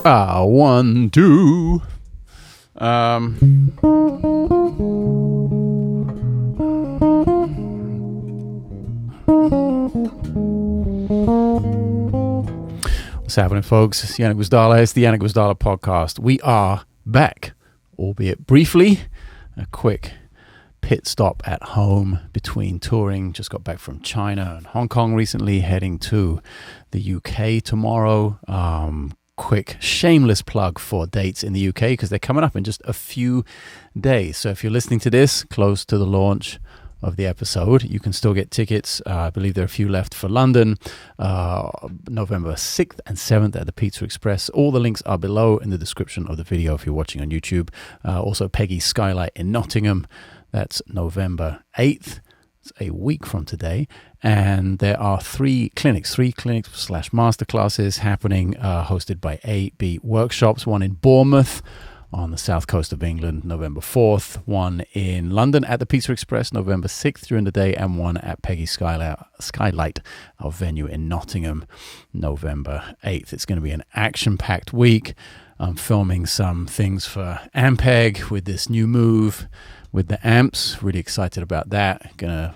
1, 2. What's happening, folks? It's Janek Gwizdala. It's the Janek Gwizdala podcast. We are back, albeit briefly. A quick pit stop at home between touring. Just got back from China and Hong Kong recently, heading to the UK tomorrow. Quick shameless plug for dates in the UK because they're coming up in just a few days. So if you're listening to this close to the launch of the episode, you can still get tickets. I believe there are a few left for London, November 6th and 7th at the Pizza Express. All the links are below in the description of the video if you're watching on YouTube. Also Peggy, Skylight in Nottingham. That's November 8th. It's a week from today. And there are three clinics / masterclasses happening, hosted by A-B Workshops. One in Bournemouth on the south coast of England, November 4th. One in London at the Pizza Express, November 6th during the day. And one at Peggy Skylight, our venue in Nottingham, November 8th. It's going to be an action-packed week. I'm filming some things for Ampeg with this new move with the amps. Really excited about that. Gonna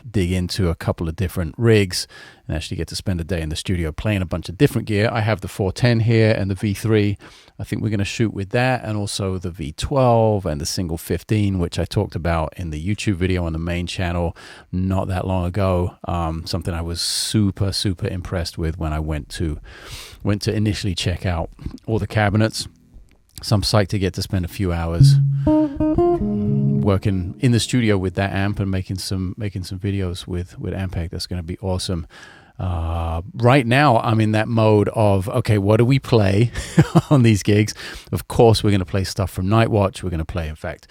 dig into a couple of different rigs and actually get to spend a day in the studio playing a bunch of different gear. I have the 410 here and the V3. I think we're gonna shoot with that, and also the V12 and the single 15, which I talked about in the YouTube video on the main channel not that long ago. Something I was super impressed with when I went to initially check out all the cabinets. So I'm psyched to get to spend a few hours working in the studio with that amp and making some videos with Ampeg. That's going to be awesome. Right now I'm in that mode of, okay, what do we play on these gigs? Of course we're going to play stuff from Nightwatch. We're going to play, in fact,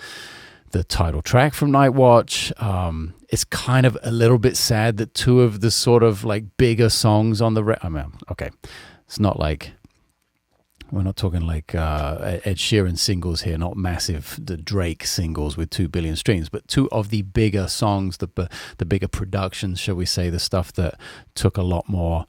the title track from Nightwatch. It's kind of a little bit sad that two of the sort of like bigger songs on the okay, it's not like, we're not talking like Ed Sheeran singles here, not massive, the Drake singles with 2 billion streams, but two of the bigger songs, the bigger productions, shall we say, the stuff that took a lot more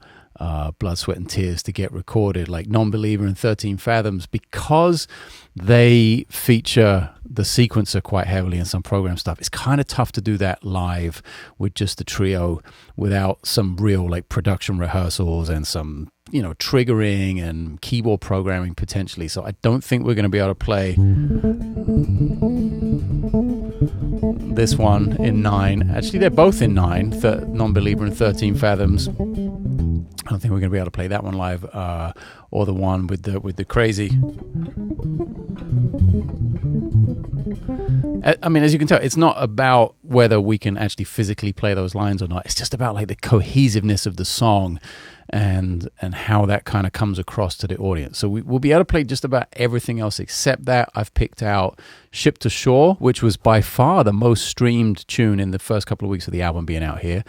blood, sweat, and tears to get recorded, like Non-Believer and 13 Fathoms, because they feature the sequencer quite heavily and some program stuff. It's kind of tough to do that live with just the trio without some real like production rehearsals and some, triggering and keyboard programming potentially. So I don't think we're going to be able to play this one in 9. Actually, they're both in 9, Non-Believer and 13 Fathoms. I don't think we're going to be able to play that one live, or the one with the crazy. I mean, as you can tell, it's not about whether we can actually physically play those lines or not. It's just about like the cohesiveness of the song and how that kind of comes across to the audience. So we'll be able to play just about everything else except that. I've picked out Ship to Shore, which was by far the most streamed tune in the first couple of weeks of the album being out here.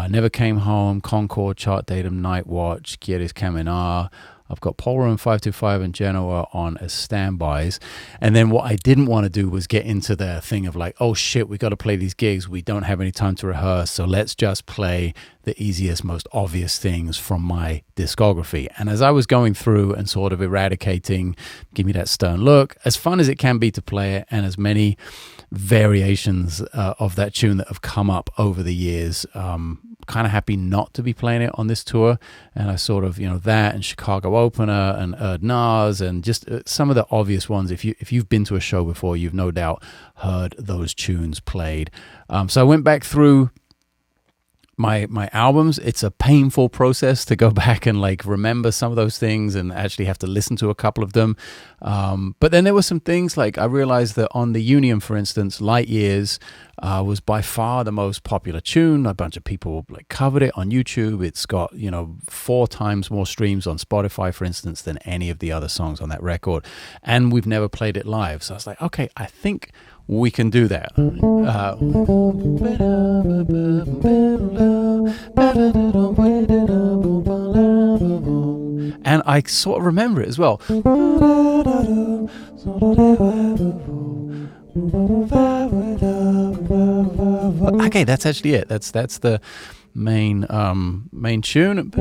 Never Came Home, Concord, Chart Datum, Nightwatch, Quieres Caminar. I've got Polo and 525 and Genoa on as standbys. And then what I didn't want to do was get into the thing of like, oh shit, we got to play these gigs. We don't have any time to rehearse. So let's just play the easiest, most obvious things from my discography. And as I was going through and sort of eradicating, give me that stern look, as fun as it can be to play it, and as many variations of that tune that have come up over the years, kind of happy not to be playing it on this tour. And I sort of, that and Chicago Opener and Erdnaz and just some of the obvious ones. If you've been to a show before, you've no doubt heard those tunes played. So I went back through my albums. It's a painful process to go back and like remember some of those things and actually have to listen to a couple of them. But then there were some things like I realized that on the Union, for instance, Light Years was by far the most popular tune. A bunch of people like covered it on YouTube. It's got 4 times more streams on Spotify, for instance, than any of the other songs on that record. And we've never played it live. So I was like, okay, I think we can do that. And I sort of remember it as well. Okay, that's actually it. That's the main tune.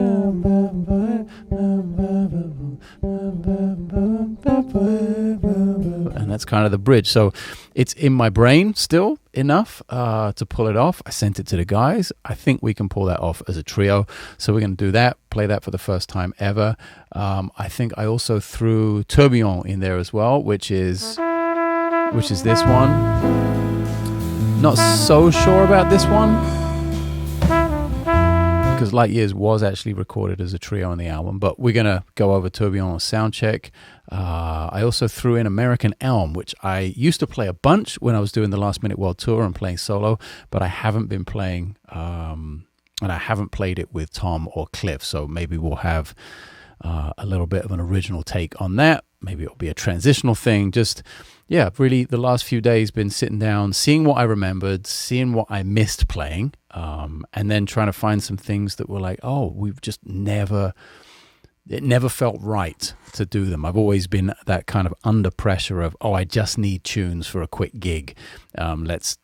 that's kind of the bridge. So it's in my brain still enough to pull it off. I sent it to the guys. I think we can pull that off as a trio. So we're going to do that, play that for the first time ever. I think I also threw Tourbillon in there as well, which is this one. Not so sure about this one, because Light Years was actually recorded as a trio on the album, but we're going to go over Tourbillon on sound check. I also threw in American Elm, which I used to play a bunch when I was doing the Last Minute World Tour and playing solo, but I haven't been playing, and I haven't played it with Tom or Cliff, so maybe we'll have a little bit of an original take on that. Maybe it'll be a transitional thing. Just, yeah, really the last few days been sitting down, seeing what I remembered, seeing what I missed playing, and then trying to find some things that were like, oh, we've just it never felt right to do them. I've always been that kind of under pressure of, oh, I just need tunes for a quick gig. Let's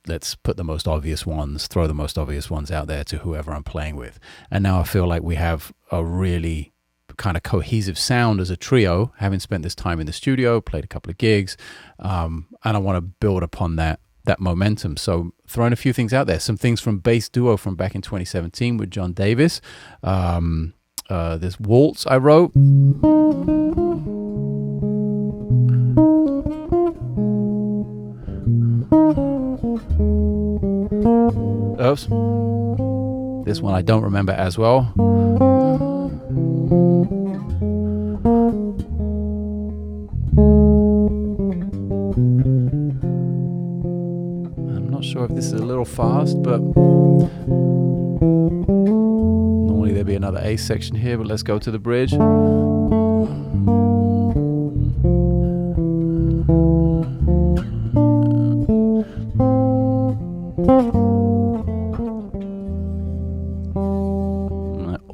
put the most obvious ones, throw the most obvious ones out there to whoever I'm playing with. And now I feel like we have a really kind of cohesive sound as a trio, having spent this time in the studio, played a couple of gigs, and I want to build upon that momentum. So throwing a few things out there, some things from Bass Duo from back in 2017 with John Davis. This waltz I wrote. Oops. This one I don't remember as well. I'm not sure if this is a little fast, but normally there'd be another A section here, but let's go to the bridge.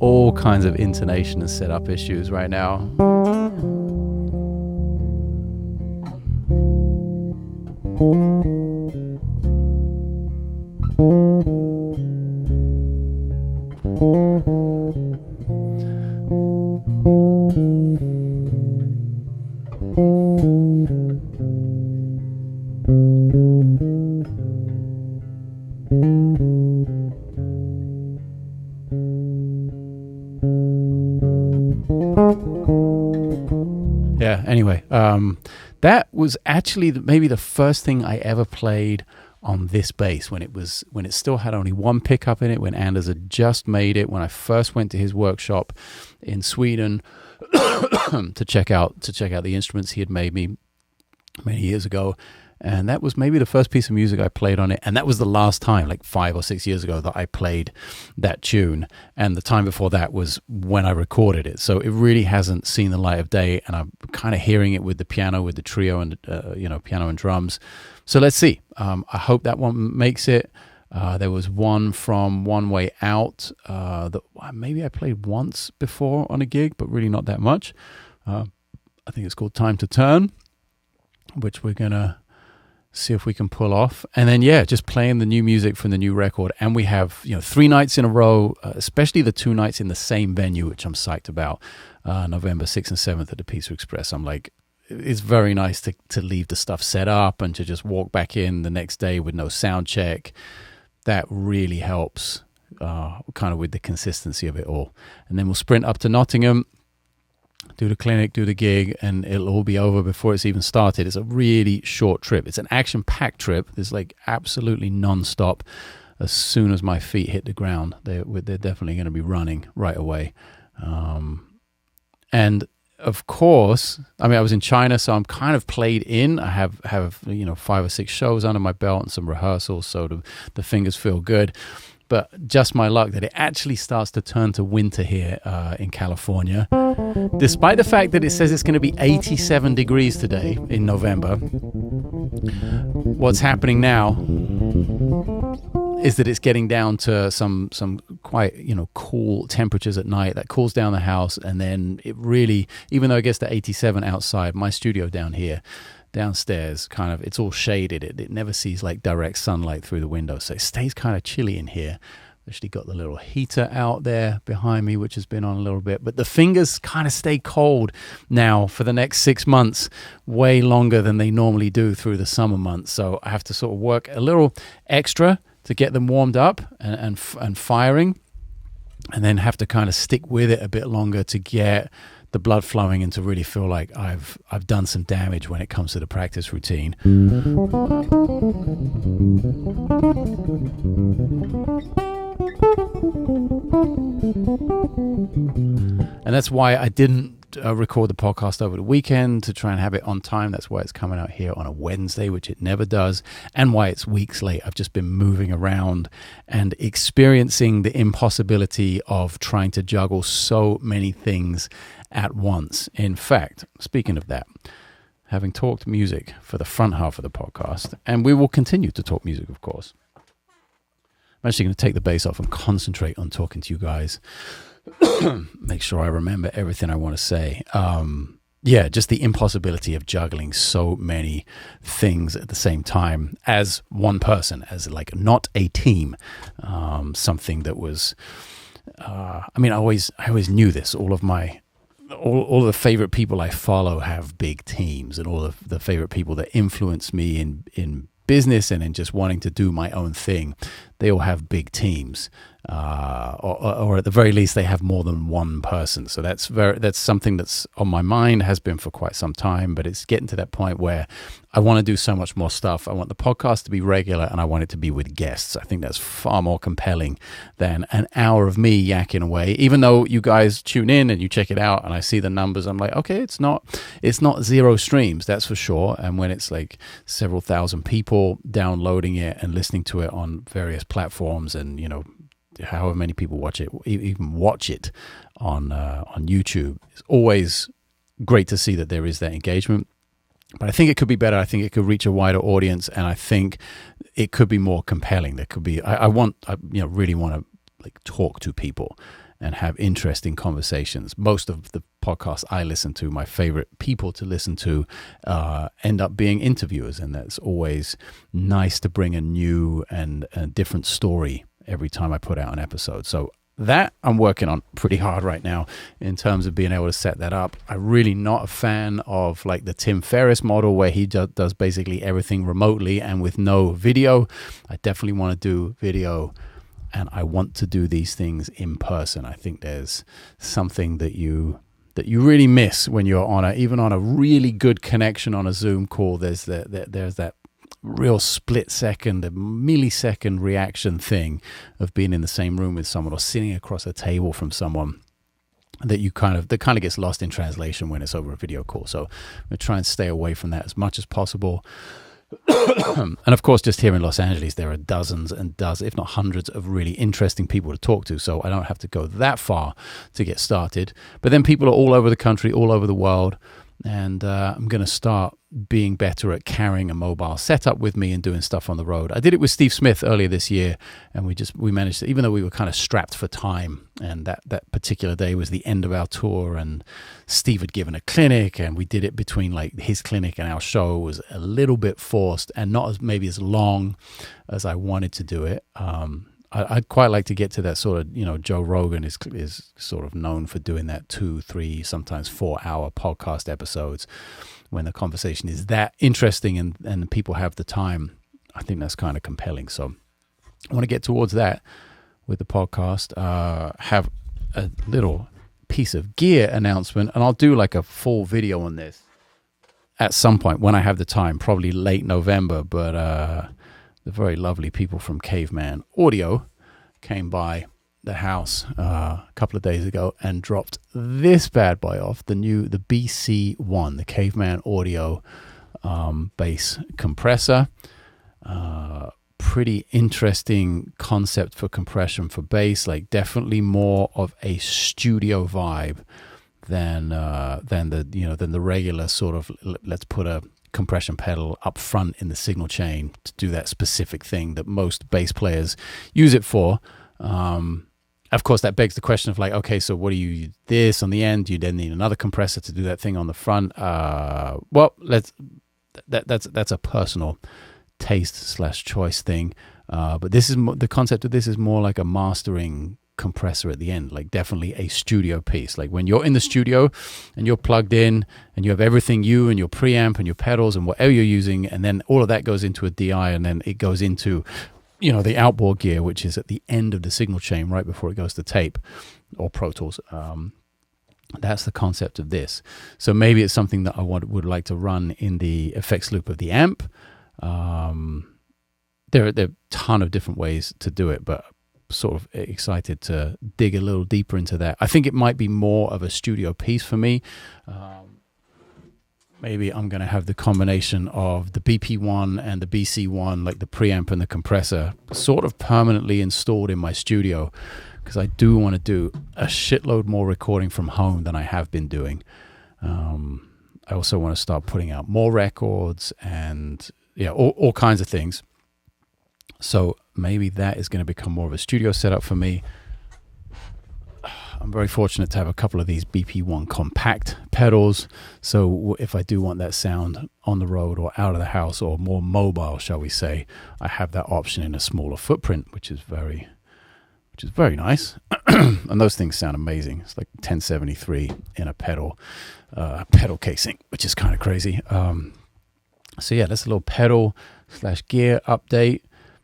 All kinds of intonation and setup issues right now. Anyway, that was actually maybe the first thing I ever played on this bass when it still had only one pickup in it, when Anders had just made it, when I first went to his workshop in Sweden to check out the instruments he had made me many years ago. And that was maybe the first piece of music I played on it. And that was the last time, like 5 or 6 years ago, that I played that tune. And the time before that was when I recorded it. So it really hasn't seen the light of day. And I'm kind of hearing it with the piano, with the trio and, piano and drums. So let's see. I hope that one makes it. There was one from One Way Out that maybe I played once before on a gig, but really not that much. I think it's called Time to Turn, which we're going to see if we can pull off. And then, just playing the new music from the new record. And we have, 3 nights in a row, especially the 2 nights in the same venue, which I'm psyched about, November 6th and 7th at the Pizza Express. I'm like, it's very nice to leave the stuff set up and to just walk back in the next day with no sound check. That really helps kind of with the consistency of it all. And then we'll sprint up to Nottingham, do the clinic, do the gig, and it'll all be over before it's even started. It's a really short trip. It's an action-packed trip. It's like absolutely non-stop. As soon as my feet hit the ground, they're definitely going to be running right away. And of course, I was in China, so I'm kind of played in. I have 5 or 6 shows under my belt and some rehearsals, so the fingers feel good. But just my luck that it actually starts to turn to winter here in California. Despite the fact that it says it's going to be 87 degrees today in November, what's happening now is that it's getting down to some quite cool temperatures at night. That cools down the house, and then it really, even though it gets to 87 outside, my studio downstairs, kind of, it's all shaded. It never sees like direct sunlight through the window, so it stays kind of chilly in here. Actually got the little heater out there behind me, which has been on a little bit. But the fingers kind of stay cold now for the next 6 months, way longer than they normally do through the summer months. So I have to sort of work a little extra to get them warmed up and firing, and then have to kind of stick with it a bit longer to get the blood flowing and to really feel like I've done some damage when it comes to the practice routine. And that's why I didn't record the podcast over the weekend, to try and have it on time. That's why it's coming out here on a Wednesday, which it never does, and why it's weeks late. I've just been moving around and experiencing the impossibility of trying to juggle so many things at once. In fact, speaking of that, having talked music for the front half of the podcast, and we will continue to talk music, of course, I'm actually going to take the bass off and concentrate on talking to you guys. Make sure I remember everything I want to say. Just the impossibility of juggling so many things at the same time as one person, as like not a team. Something that was, I always knew this. All of the favorite people I follow have big teams, and all of the favorite people that influence me in business and in just wanting to do my own thing, they all have big teams, or at the very least they have more than one person. So that's something that's on my mind, has been for quite some time, but it's getting to that point where I want to do so much more stuff. I want the podcast to be regular, and I want it to be with guests. I think that's far more compelling than an hour of me yakking away. Even though you guys tune in and you check it out and I see the numbers, I'm like, okay, it's not 0 streams, that's for sure. And when it's like several thousand people downloading it and listening to it on various platforms, and however many people watch it on YouTube, it's always great to see that there is that engagement. But I think it could be better. I think it could reach a wider audience, and I think it could be more compelling. There could be. I really want to like talk to people and have interesting conversations. Most of the podcasts I listen to, my favorite people to listen to, end up being interviewers, and that's always nice to bring a new and a different story every time I put out an episode. So that I'm working on pretty hard right now in terms of being able to set that up. I'm really not a fan of like the Tim Ferriss model where he does basically everything remotely and with no video. I definitely want to do video, and I want to do these things in person. I think there's something that you really miss when you're even on a really good connection on a Zoom call. There's that real split second, a millisecond reaction thing of being in the same room with someone or sitting across a table from someone that kind of gets lost in translation when it's over a video call. So we try and stay away from that as much as possible. And of course, just here in Los Angeles, there are dozens and dozens, if not hundreds, of really interesting people to talk to. So I don't have to go that far to get started. But then people are all over the country, all over the world. And I'm going to start being better at carrying a mobile setup with me and doing stuff on the road. I did it with Steve Smith earlier this year, and we managed to, even though we were kind of strapped for time, and that particular day was the end of our tour, and Steve had given a clinic, and we did it between like his clinic and our show. It was a little bit forced and not maybe as long as I wanted to do it. I'd quite like to get to that sort of, Joe Rogan is sort of known for doing that 2, 3, sometimes 4-hour podcast episodes when the conversation is that interesting and people have the time. I think that's kind of compelling. So I want to get towards that with the podcast, have a little piece of gear announcement, and I'll do like a full video on this at some point when I have the time, probably late November, but the very lovely people from Caveman Audio came by the house a couple of days ago and dropped this bad boy off, the BC1, the Caveman Audio bass compressor. Pretty interesting concept for compression for bass, like definitely more of a studio vibe than the regular sort of let's put a compression pedal up front in the signal chain to do that specific thing that most bass players use it for. Of course, that begs the question of like, okay, so what do you use this on the end? Do you then need another compressor to do that thing on the front? Well, that's a personal taste / choice thing. But this is the concept of this is more like a mastering compressor at the end, like definitely a studio piece. Like when you're in the studio and you're plugged in and you have everything, you and your preamp and your pedals and whatever you're using, and then all of that goes into a DI, and then it goes into, you know, the outboard gear, which is at the end of the signal chain right before it goes to tape or Pro Tools. That's the concept of this. So maybe it's something that I would like to run in the effects loop of the amp. There are a ton of different ways to do it, but sort of excited to dig a little deeper into that. I think it might be more of a studio piece for me. Maybe I'm going to have the combination of the BP1 and the BC1, like the preamp and the compressor, sort of permanently installed in my studio, because I do want to do a shitload more recording from home than I have been doing. I also want to start putting out more records and all kinds of things. So maybe that is going to become more of a studio setup for me. I'm very fortunate to have a couple of these BP1 compact pedals. So if I do want that sound on the road or out of the house or more mobile, shall we say, I have that option in a smaller footprint, which is very nice. And those things sound amazing. It's like 1073 in a pedal casing, which is kind of crazy. So yeah, that's a little pedal/gear update.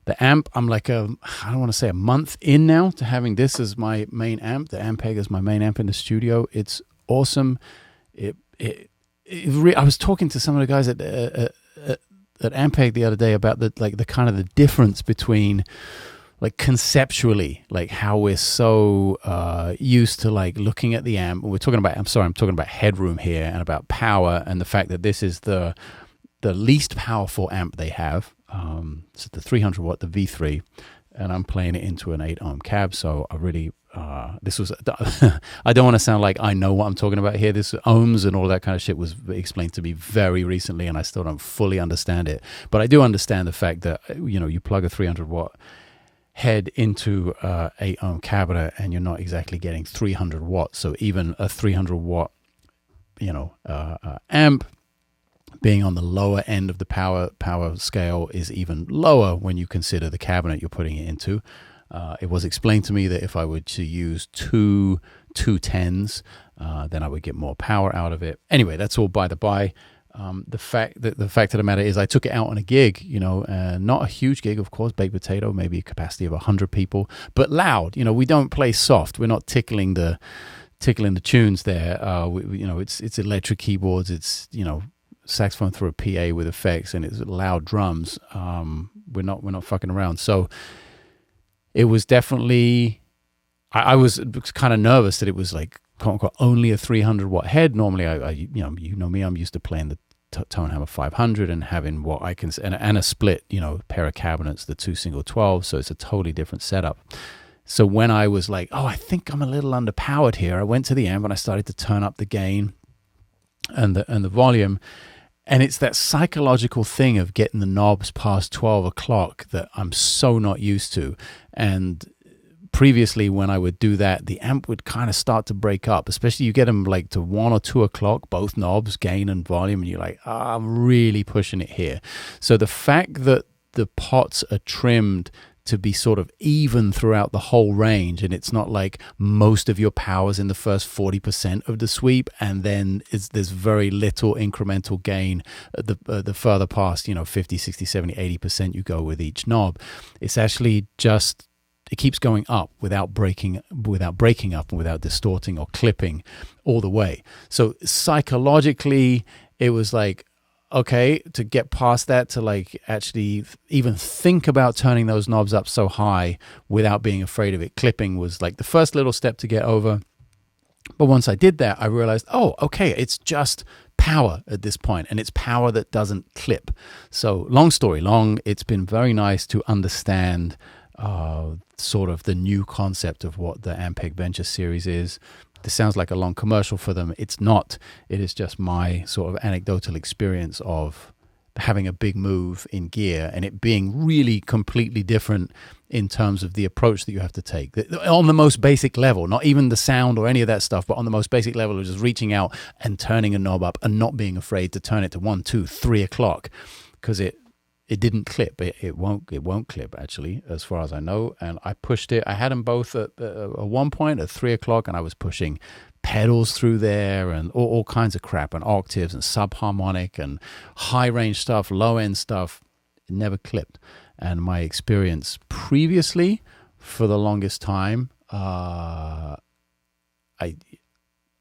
The amp, I'm like I don't want to say a month in now to having this as my main amp. The Ampeg is my main amp in the studio. It's awesome. I was talking to some of the guys at Ampeg the other day about the kind of the difference between, like, conceptually, like how we're so used to like looking at the amp. I'm talking about headroom here and about power, and the fact that this is the least powerful amp they have. So the 300 watt, the V3, and I'm playing it into an 8 ohm cab. So I really, I don't want to sound like I know what I'm talking about here. This ohms and all that kind of shit was explained to me very recently, and I still don't fully understand it. But I do understand the fact that, you plug a 300 watt head into 8 ohm cabinet and you're not exactly getting 300 watts. So even a 300 watt, amp being on the lower end of the power scale is even lower when you consider the cabinet you're putting it into. It was explained to me that if I were to use two 210s, then I would get more power out of it. Anyway, that's all by the by. The fact of the matter is I took it out on a gig, not a huge gig, of course, baked potato, maybe a capacity of 100 people, but loud. We don't play soft. We're not tickling the tunes there. It's electric keyboards. It's, saxophone through a PA with effects, and it's loud drums. We're not fucking around. So it was definitely, I was kind of nervous that it was like, quote unquote, only a 300 watt head. Normally I me, I'm used to playing the Tonehammer 500 and having what I can, and a split, pair of cabinets, the 2 single 12. So it's a totally different setup. So when I was like, I think I'm a little underpowered here, I went to the amp and I started to turn up the gain and the volume. And it's that psychological thing of getting the knobs past 12 o'clock that I'm so not used to. And previously, when I would do that, the amp would kind of start to break up, especially you get them like to 1 or 2 o'clock, both knobs, gain and volume, and you're like, I'm really pushing it here. So the fact that the pots are trimmed to be sort of even throughout the whole range, and it's not like most of your power's in the first 40% of the sweep, and then there's very little incremental gain the further past 50, 60, 70, 80% you go with each knob. It's actually just, it keeps going up without breaking up and without distorting or clipping all the way. So psychologically it was like, okay, to get past that, to like actually even think about turning those knobs up so high without being afraid of it clipping was like the first little step to get over. But once I did that, I realized, okay, it's just power at this point, and it's power that doesn't clip. So long story long, it's been very nice to understand sort of the new concept of what the Ampeg Venture series is. This sounds like a long commercial for them. It's not. It is just my sort of anecdotal experience of having a big move in gear and it being really completely different in terms of the approach that you have to take. On the most basic level, not even the sound or any of that stuff, but on the most basic level of just reaching out and turning a knob up and not being afraid to turn it to 1, 2, 3 o'clock, because it it didn't clip. It won't clip, actually, as far as I know. And I pushed it. I had them both at one point at 3 o'clock, and I was pushing pedals through there and all kinds of crap, and octaves and subharmonic and high range stuff, low end stuff. It never clipped. And my experience previously, for the longest time, I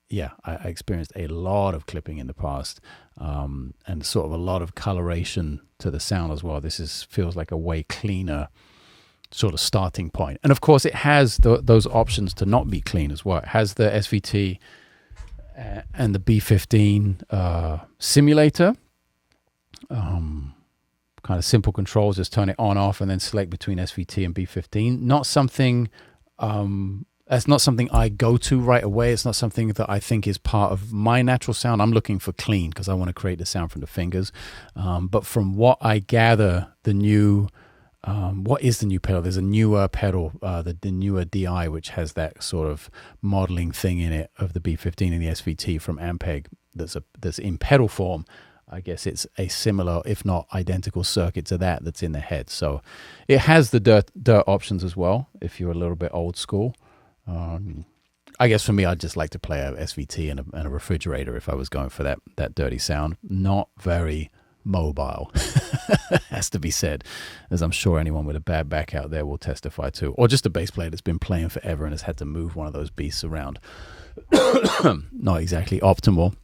experienced a lot of clipping in the past, and sort of a lot of coloration to the sound as well. This feels like a way cleaner sort of starting point. And of course, it has those options to not be clean as well. It has the SVT and the B15 simulator. Kind of simple controls, just turn it on, off, and then select between SVT and B15. Not something... That's not something I go to right away. It's not something that I think is part of my natural sound. I'm looking for clean because I want to create the sound from the fingers. But from what I gather, the new, what is the new pedal? There's a newer pedal, the newer DI, which has that sort of modeling thing in it of the B15 and the SVT from Ampeg that's in pedal form. I guess it's a similar, if not identical, circuit to that's in the head. So it has the dirt options as well, if you're a little bit old school. I guess for me, I'd just like to play a SVT and a refrigerator if I was going for that dirty sound. Not very mobile, has to be said, as I'm sure anyone with a bad back out there will testify to. Or just a bass player that's been playing forever and has had to move one of those beasts around. Not exactly optimal.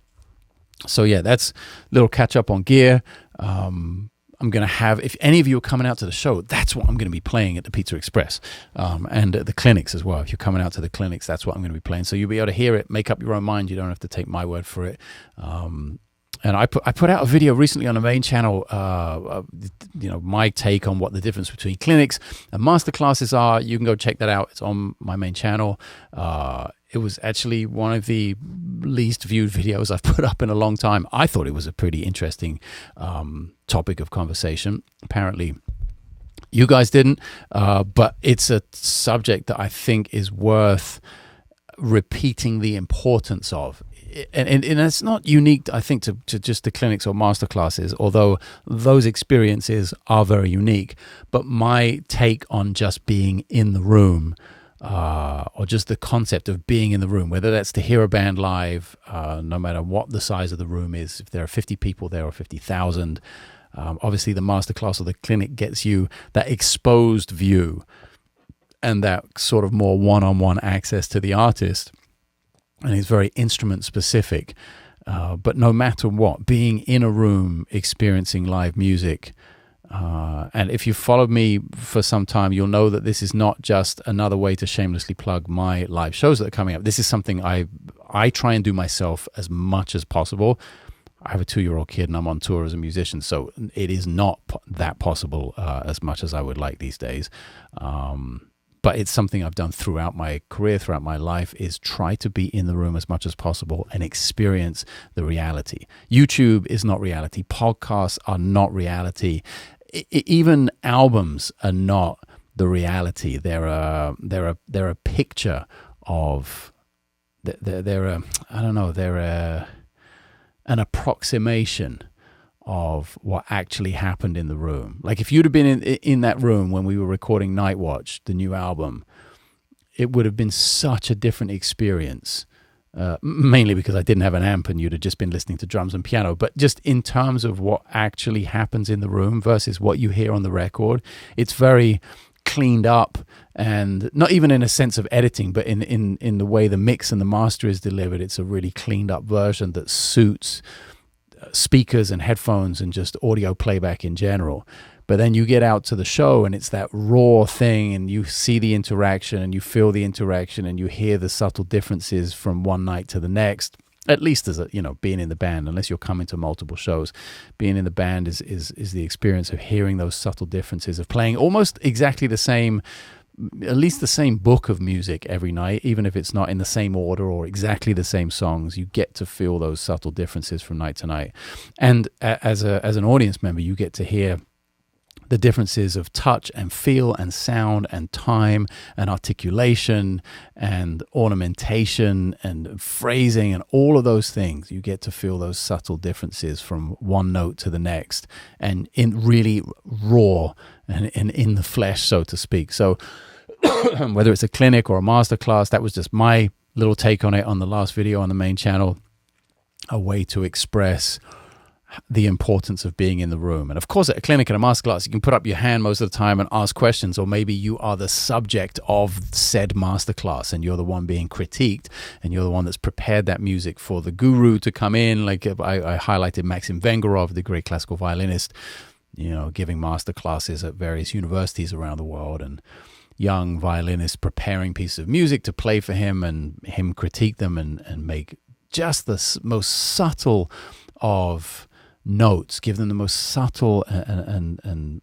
So yeah, that's a little catch up on gear. I'm going to have, if any of you are coming out to the show, that's what I'm going to be playing at the Pizza Express, and at the clinics as well. If you're coming out to the clinics, that's what I'm going to be playing. So you'll be able to hear it, make up your own mind. You don't have to take my word for it. And I put out a video recently on the main channel, my take on what the difference between clinics and masterclasses are. You can go check that out. It's on my main channel. It was actually one of the least viewed videos I've put up in a long time. I thought it was a pretty interesting topic of conversation. Apparently, you guys didn't, but it's a subject that I think is worth repeating the importance of. And it's not unique, I think, to just the clinics or masterclasses, although those experiences are very unique. But my take on just being in the room, or just the concept of being in the room, whether that's to hear a band live, no matter what the size of the room is, if there are 50 people there or 50,000, obviously the masterclass or the clinic gets you that exposed view and that sort of more one-on-one access to the artist. And it's very instrument specific. But no matter what, being in a room, experiencing live music, and if you've followed me for some time, you'll know that this is not just another way to shamelessly plug my live shows that are coming up. This is something I try and do myself as much as possible. I have a 2-year-old kid and I'm on tour as a musician, so it is not that possible as much as I would like these days. But it's something I've done throughout my career, throughout my life, is try to be in the room as much as possible and experience the reality. YouTube is not reality. Podcasts are not reality. Even albums are not the reality. They're a picture of. They're an approximation of what actually happened in the room. Like if you'd have been in that room when we were recording Night Watch, the new album, it would have been such a different experience, mainly because I didn't have an amp and you'd have just been listening to drums and piano. But just in terms of what actually happens in the room versus what you hear on the record, it's very cleaned up, and not even in a sense of editing, but in the way the mix and the master is delivered. It's a really cleaned up version that suits speakers and headphones and just audio playback in general. But then you get out to the show and it's that raw thing, and you see the interaction and you feel the interaction and you hear the subtle differences from one night to the next. At least as being in the band, unless you're coming to multiple shows, being in the band is the experience of hearing those subtle differences, of playing almost exactly the same, at least the same book of music every night, even if it's not in the same order or exactly the same songs. You get to feel those subtle differences from night to night. And as an audience member, you get to hear the differences of touch and feel and sound and time and articulation and ornamentation and phrasing and all of those things. You get to feel those subtle differences from one note to the next, and in really raw and in the flesh, so to speak. So whether it's a clinic or a masterclass, that was just my little take on it on the last video on the main channel, a way to express the importance of being in the room. And of course, at a clinic and a masterclass, you can put up your hand most of the time and ask questions, or maybe you are the subject of said masterclass and you're the one being critiqued, and you're the one that's prepared that music for the guru to come in. Like I highlighted Maxim Vengerov, the great classical violinist, giving masterclasses at various universities around the world, and young violinists preparing pieces of music to play for him, and him critique them and make just the most subtle of notes, give them the most subtle and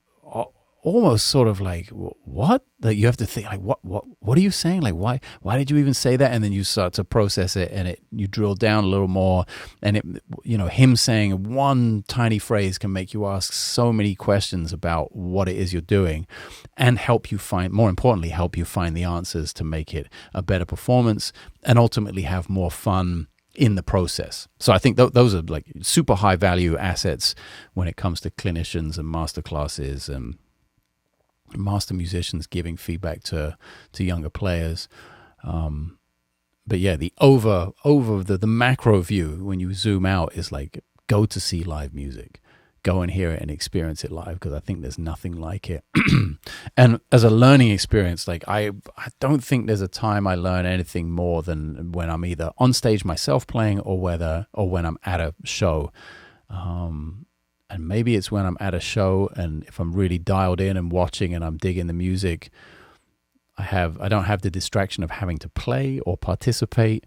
almost sort of like, what? That you have to think, like, what are you saying? Like, why did you even say that? And then you start to process it, and you drill down a little more, and him saying one tiny phrase can make you ask so many questions about what it is you're doing, and more importantly, help you find the answers to make it a better performance, and ultimately have more fun in the process. So I think those are like super high value assets when it comes to clinicians and master classes and master musicians giving feedback to younger players. But yeah, the over the macro view, when you zoom out, is like, go to see live music. Go and hear it and experience it live, because I think there's nothing like it. And as a learning experience, like I don't think there's a time I learn anything more than when I'm either on stage myself playing, or when I'm at a show. And maybe it's when I'm at a show, and if I'm really dialed in and watching and I'm digging the music, I don't have the distraction of having to play or participate.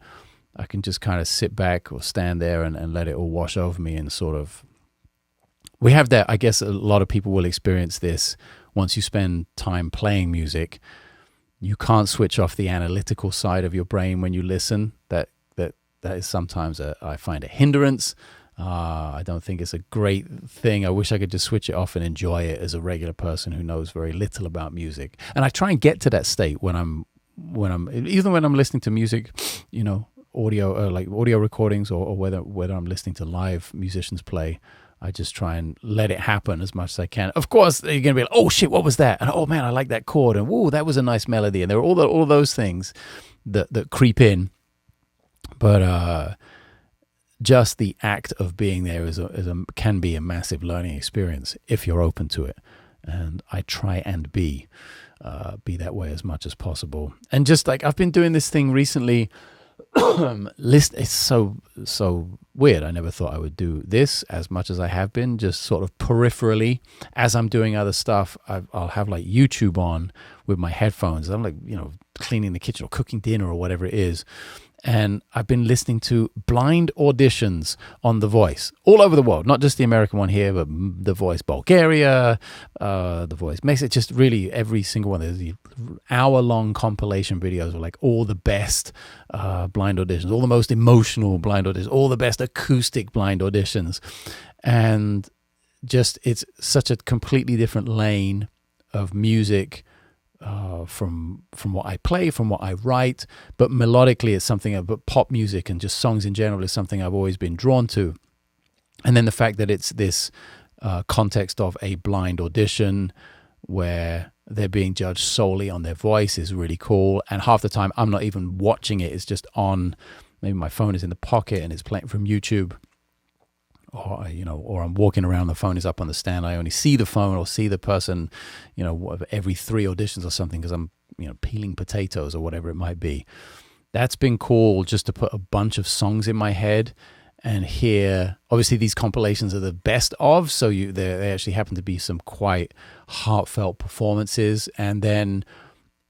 I can just kind of sit back or stand there and let it all wash over me, and sort of. We have that, I guess a lot of people will experience this once you spend time playing music. You can't switch off the analytical side of your brain when you listen. That is sometimes, I find, a hindrance. I don't think it's a great thing. I wish I could just switch it off and enjoy it as a regular person who knows very little about music. And I try and get to that state when I'm listening to music, audio, like audio recordings, or whether I'm listening to live musicians play. I just try and let it happen as much as I can. Of course, you're going to be like, oh shit, what was that? And oh man, I like that chord. And whoa, that was a nice melody. And there are all those things that creep in. But just the act of being there can be a massive learning experience if you're open to it. And I try and be that way as much as possible. And just like, I've been doing this thing recently. It's so weird. I never thought I would do this as much as I have been, just sort of peripherally as I'm doing other stuff. I'll have like YouTube on with my headphones. I'm like, cleaning the kitchen or cooking dinner or whatever it is. And I've been listening to blind auditions on The Voice all over the world, not just the American one here, but The Voice Bulgaria, The Voice Mexico, just really every single one. There's the hour-long compilation videos of like all the best blind auditions, all the most emotional blind auditions, all the best acoustic blind auditions. And just, it's such a completely different lane of music from what I play, from what I write, but melodically it's something, but pop music and just songs in general is something I've always been drawn to. And then the fact that it's this context of a blind audition where they're being judged solely on their voice is really cool. And half the time I'm not even watching it, it's just on, maybe my phone is in the pocket and it's playing from YouTube. Or I'm walking around, the phone is up on the stand. I only see the phone or see the person, every 3 auditions or something, because I'm, peeling potatoes or whatever it might be. That's been cool, just to put a bunch of songs in my head and hear. Obviously, these compilations are the best of, so they actually happen to be some quite heartfelt performances, and then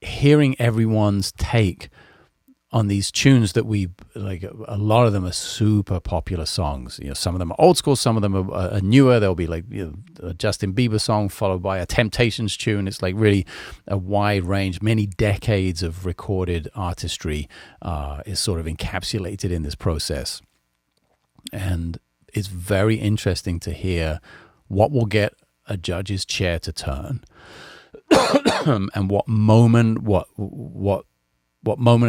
hearing everyone's take on these tunes that we like. A lot of them are super popular songs. Some of them are old school, some of them are newer. There'll be like a Justin Bieber song followed by a Temptations tune. It's like really a wide range. Many decades of recorded artistry is sort of encapsulated in this process, and it's very interesting to hear what will get a judge's chair to turn, and what moment of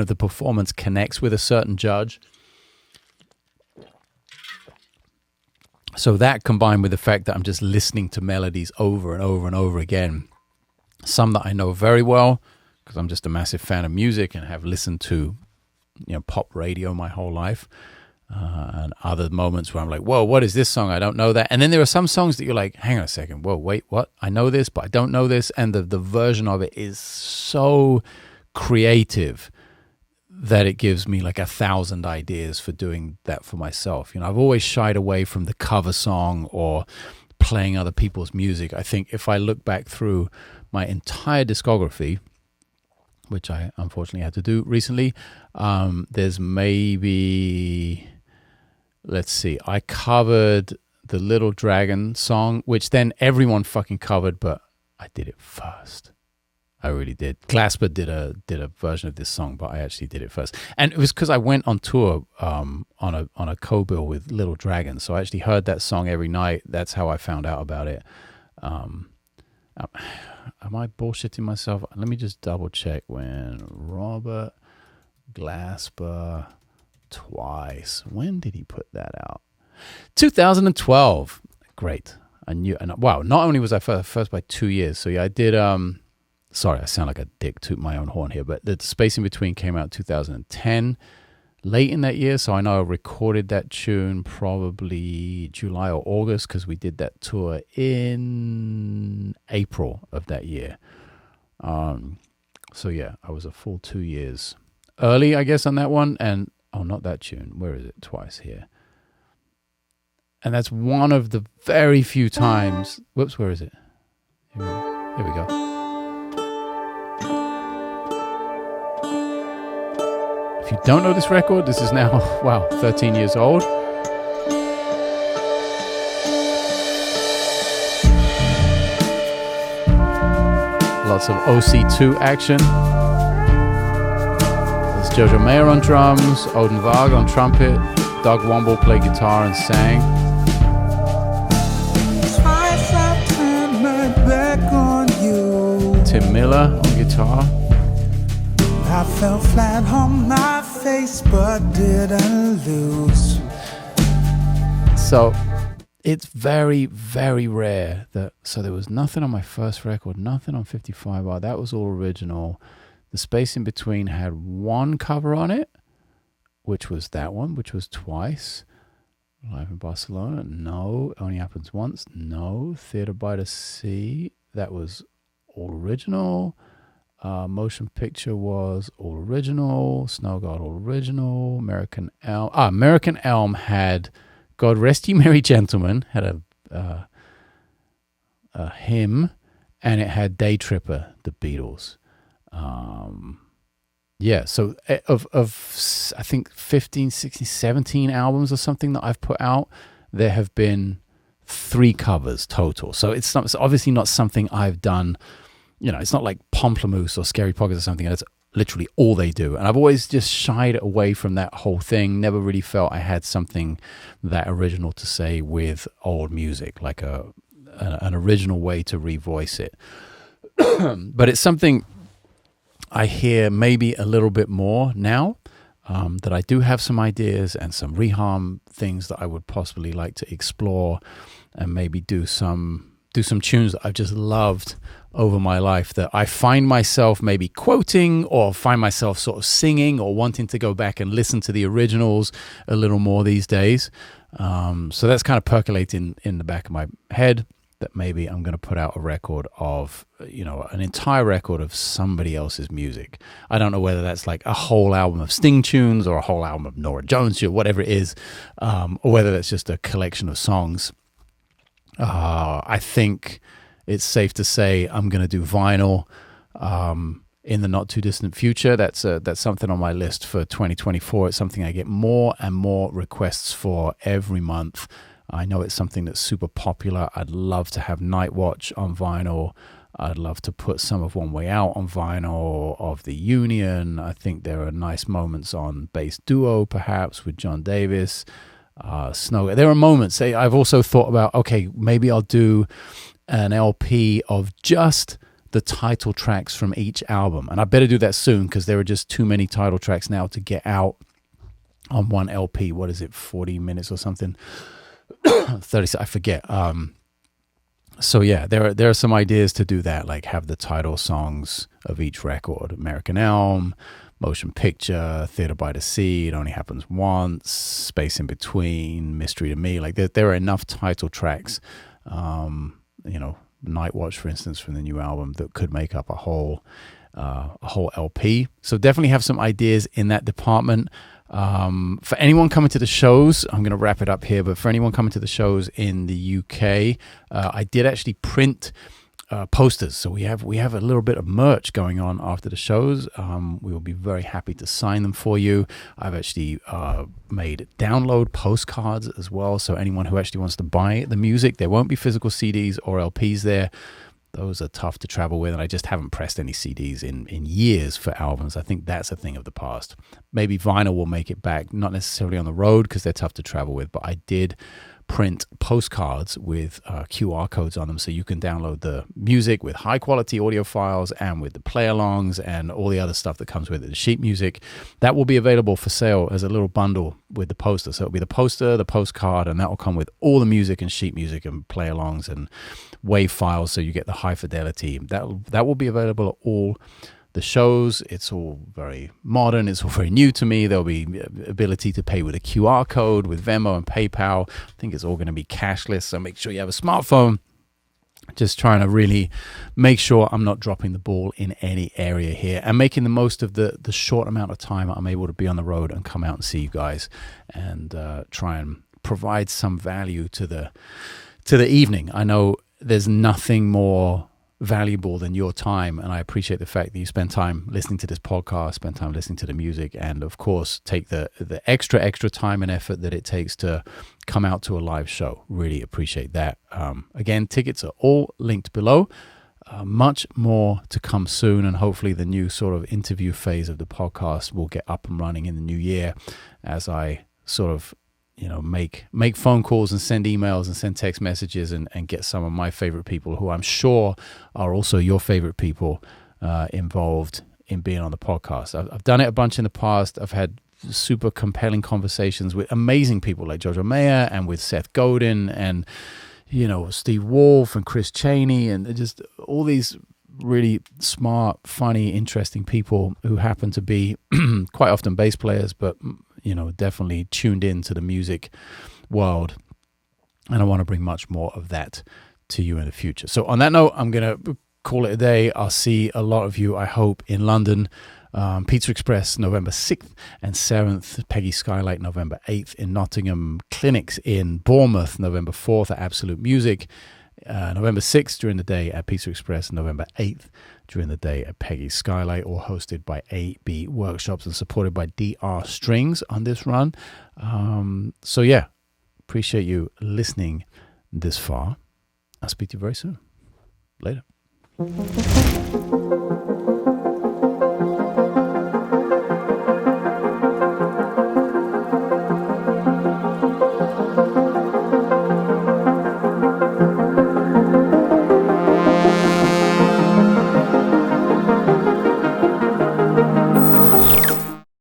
the performance connects with a certain judge. So that, combined with the fact that I'm just listening to melodies over and over and over again, some that I know very well because I'm just a massive fan of music and have listened to, pop radio my whole life, and other moments where I'm like, whoa, what is this song? I don't know that. And then there are some songs that you're like, hang on a second, whoa, wait, what? I know this, but I don't know this. And the version of it is so creative that it gives me like 1,000 ideas for doing that for myself. I've always shied away from the cover song or playing other people's music. I think if I look back through my entire discography, which I unfortunately had to do recently, there's maybe, let's see, I covered the Little Dragon song, which then everyone fucking covered, but I did it first. I really did. Glasper did a version of this song, but I actually did it first, and it was because I went on tour on a co-bill with Little Dragon, so I actually heard that song every night. That's how I found out about it. Am I bullshitting myself? Let me just double check when Robert Glasper Twice. When did he put that out? 2012. Great. I knew, and wow, not only was I first by 2 years, so yeah, I did. Sorry, I sound like a dick, toot my own horn here, but the Space in Between came out in 2010, late in that year. So I know I recorded that tune probably July or August because we did that tour in April of that year. So yeah, I was a full 2 years early, I guess, on that one. And not that tune. Where is it? Twice here. And that's one of the very few times. Whoops, where is it? Here we go. If you don't know this record, this is now, 13 years old. Lots of OC2 action. There's Jojo Mayer on drums, Odin Varg on trumpet, Doug Womble played guitar and sang. Twice I turned my back on you. Tim Miller on guitar. I fell flat on my face, but didn't lose. So it's very, very rare that. So there was nothing on my first record, nothing on 55R. That was all original. The Space in Between had one cover on it, which was that one, which was Twice. Live in Barcelona. No. Only Happens Once. No. Theatre by the Sea. That was all original. Motion Picture was all original. Snow God all original. American Elm. American Elm had God Rest You Merry Gentlemen, had a hymn, and it had Day Tripper, the Beatles. So of I think 15, 16, 17 albums or something that I've put out, there have been 3 covers total. So it's obviously not something I've done. It's not like Pomplamoose or Scary Pockets or something. That's literally all they do. And I've always just shied away from that whole thing. Never really felt I had something that original to say with old music, like an original way to revoice it. But it's something I hear maybe a little bit more now, that I do have some ideas and some reharm things that I would possibly like to explore and maybe do some tunes that I've just loved over my life that I find myself maybe quoting or find myself sort of singing or wanting to go back and listen to the originals a little more these days. So that's kind of percolating in the back of my head that maybe I'm going to put out a record of, an entire record of somebody else's music. I don't know whether that's like a whole album of Sting tunes or a whole album of Norah Jones tunes, whatever it is, or whether that's just a collection of songs. I think it's safe to say I'm going to do vinyl in the not too distant future. That's something on my list for 2024. It's something I get more and more requests for every month. I know it's something that's super popular. I'd love to have Night Watch on vinyl. I'd love to put some of One Way Out on vinyl, of The Union. I think there are nice moments on Bass Duo, perhaps, with John Davis. Snow. There are moments. I've also thought about, okay, maybe I'll do an LP of just the title tracks from each album. And I better do that soon because there are just too many title tracks now to get out on one LP. What is it, 40 minutes or something? 30, I forget. So yeah, there are some ideas to do that, like have the title songs of each record: American Elm, Motion Picture, Theater by the Sea, It Only Happens Once, Space in Between, Mystery to Me. Like there are enough title tracks, Night Watch, for instance, from the new album, that could make up a whole LP. So definitely have some ideas in that department. For anyone coming to the shows, I'm going to wrap it up here, but for anyone coming to the shows in the UK, I did actually print posters. So we have a little bit of merch going on after the shows. We will be very happy to sign them for you. I've actually made download postcards as well. So anyone who actually wants to buy the music, there won't be physical CDs or LPs there. Those are tough to travel with, and I just haven't pressed any CDs in years for albums. I think that's a thing of the past. Maybe vinyl will make it back, not necessarily on the road because they're tough to travel with, but I did print postcards with QR codes on them, so you can download the music with high quality audio files and with the play alongs and all the other stuff that comes with it, the sheet music. That will be available for sale as a little bundle with the poster. So it'll be the poster, the postcard, and that will come with all the music and sheet music and play alongs and WAV files, so you get the high fidelity. That will be available at all the shows. It's all very modern. It's all very new to me. There'll be ability to pay with a QR code with Venmo and PayPal. I think it's all going to be cashless, so make sure you have a smartphone. Just trying to really make sure I'm not dropping the ball in any area here, and making the most of the short amount of time I'm able to be on the road and come out and see you guys and try and provide some value to the evening. I know there's nothing more valuable than your time, and I appreciate the fact that you spend time listening to this podcast, spend time listening to the music, and of course take the extra time and effort that it takes to come out to a live show. Really appreciate that. Again, tickets are all linked below. Much more to come soon, and hopefully the new sort of interview phase of the podcast will get up and running in the new year as I sort of make phone calls and send emails and send text messages and get some of my favorite people, who I'm sure are also your favorite people, involved in being on the podcast. I've done it a bunch in the past. I've had super compelling conversations with amazing people like Jojo Mayer and with Seth Godin and Steve Wolf and Chris Cheney and just all these really smart, funny, interesting people who happen to be quite often bass players, but definitely tuned in to the music world. And I want to bring much more of that to you in the future. So on that note, I'm going to call it a day. I'll see a lot of you, I hope, in London. Pizza Express, November 6th and 7th. Peggy Skylight, November 8th in Nottingham. Clinics in Bournemouth, November 4th at Absolute Music. November 6th during the day at Pizza Express, November 8th during the day at Peggy Skylight, all hosted by AB Workshops and supported by DR Strings on this run. So yeah, appreciate you listening this far. I'll speak to you very soon. Later.